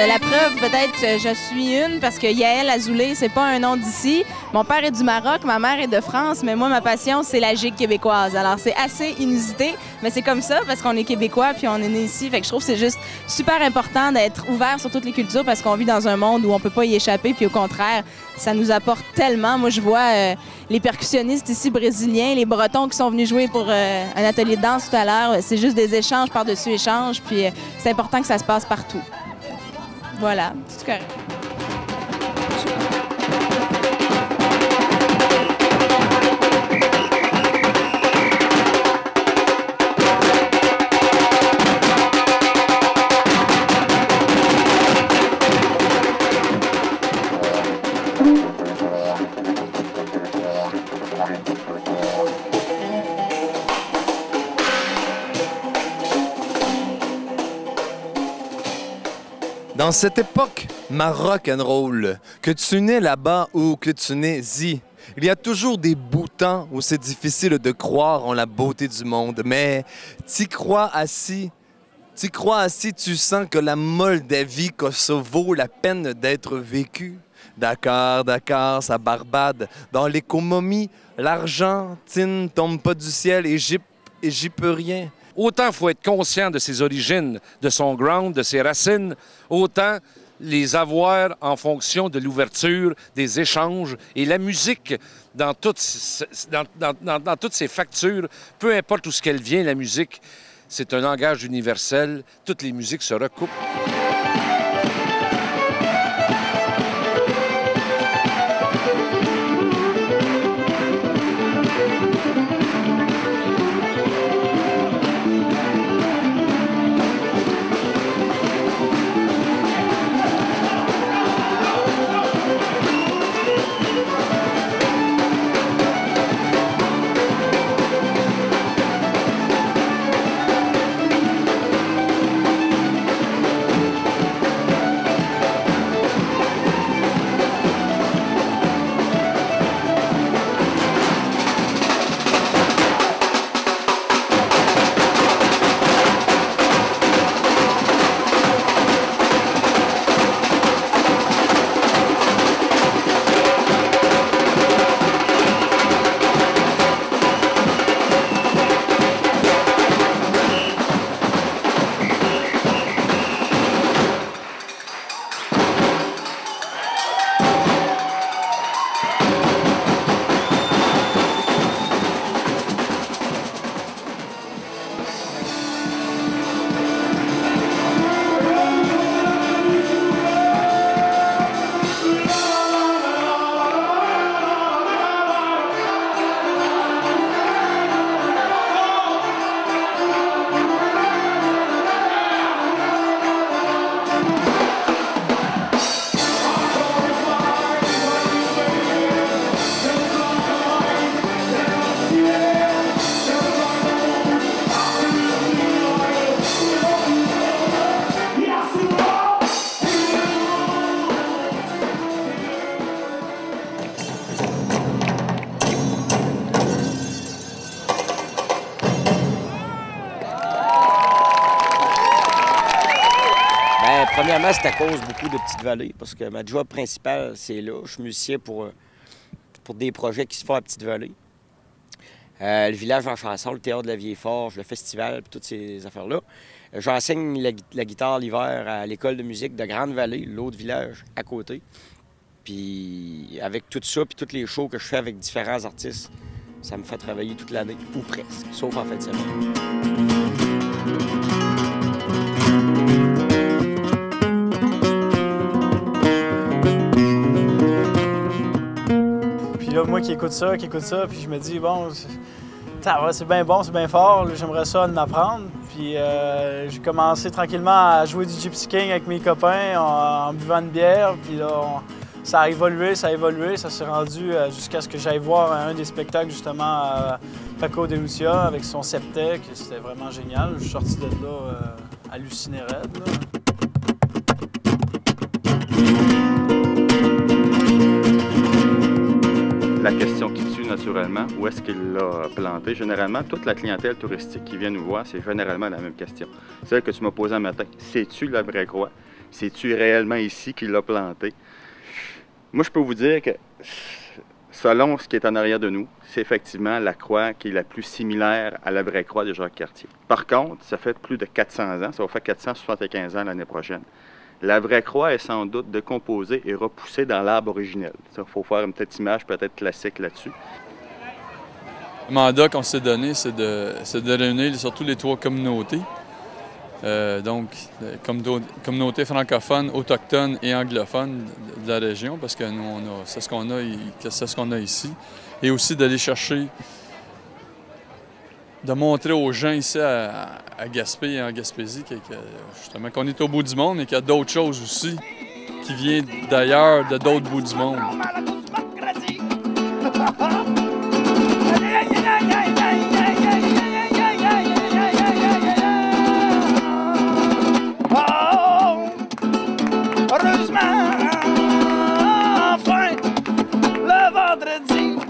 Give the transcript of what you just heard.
La preuve, peut-être, je suis une, parce que Yael Azoulay, c'est pas un nom d'ici. Mon père est du Maroc, ma mère est de France, mais moi, ma passion, c'est la gigue québécoise. Alors, c'est assez inusité, mais c'est comme ça, parce qu'on est québécois, puis on est né ici. Fait que je trouve que c'est juste super important d'être ouvert sur toutes les cultures, parce qu'on vit dans un monde où on peut pas y échapper, puis au contraire, ça nous apporte tellement. Moi, je vois les percussionnistes ici brésiliens, les Bretons qui sont venus jouer pour un atelier de danse tout à l'heure. C'est juste des échanges par-dessus échanges, puis c'est important que ça se passe partout. Voilà, c'est correct. Dans cette époque rock'n'roll, que tu nais là-bas ou que tu nais y, il y a toujours des bouts de temps où c'est difficile de croire en la beauté du monde. Mais tu crois assis, tu sens que la Moldavie, Kosovo vaut la peine d'être vécue. Dakar, ça Barbade. Dans l'économie, l'Argentine tombe pas du ciel et j'y peux rien. Autant il faut être conscient de ses origines, de son ground, de ses racines, autant les avoir en fonction de l'ouverture, des échanges et la musique dans toutes ses factures, peu importe où ce qu'elle vient, la musique, c'est un langage universel. Toutes les musiques se recoupent. Premièrement, c'est à cause beaucoup de Petite Vallée, parce que ma job principale, c'est là. Je suis musicien pour des projets qui se font à Petite Vallée. Le village en chanson, le théâtre de la Vieille Forge, le festival, puis toutes ces affaires-là. J'enseigne la guitare l'hiver à l'école de musique de Grande-Vallée, l'autre village à côté. Puis avec tout ça, puis tous les shows que je fais avec différents artistes, ça me fait travailler toute l'année, ou presque, sauf en fin de semaine. Puis là, moi qui écoute ça, puis je me dis, bon, c'est bien bon, c'est bien fort, j'aimerais ça en apprendre. Puis j'ai commencé tranquillement à jouer du Gypsy King avec mes copains en buvant une bière. Puis là, ça a évolué, ça s'est rendu jusqu'à ce que j'aille voir un des spectacles, justement, à Paco de Lucia avec son septet, que c'était vraiment génial. Je suis sorti de là halluciné raide, là. La question qui tue naturellement, où est-ce qu'il l'a planté? Généralement, toute la clientèle touristique qui vient nous voir, c'est généralement la même question. Celle que tu m'as posée un matin, c'est-tu la vraie croix? C'est-tu réellement ici qu'il l'a planté? Moi, je peux vous dire que, selon ce qui est en arrière de nous, c'est effectivement la croix qui est la plus similaire à la vraie croix de Jacques-Cartier. Par contre, ça fait plus de 400 ans, ça va faire 475 ans l'année prochaine. La vraie croix est sans doute décomposée et repoussée dans l'arbre originel. Il faut faire une petite image peut-être classique là-dessus. Le mandat qu'on s'est donné, c'est de réunir surtout les 3 communautés. Donc, communauté francophone, autochtone et anglophone de la région, parce que nous, c'est ce qu'on a ici. Et aussi d'aller chercher, de montrer aux gens ici à Gaspé et en Gaspésie justement qu'on est au bout du monde et qu'il y a d'autres choses aussi qui viennent d'ailleurs, de d'autres bouts du monde. Heureusement, enfin, le vendredi.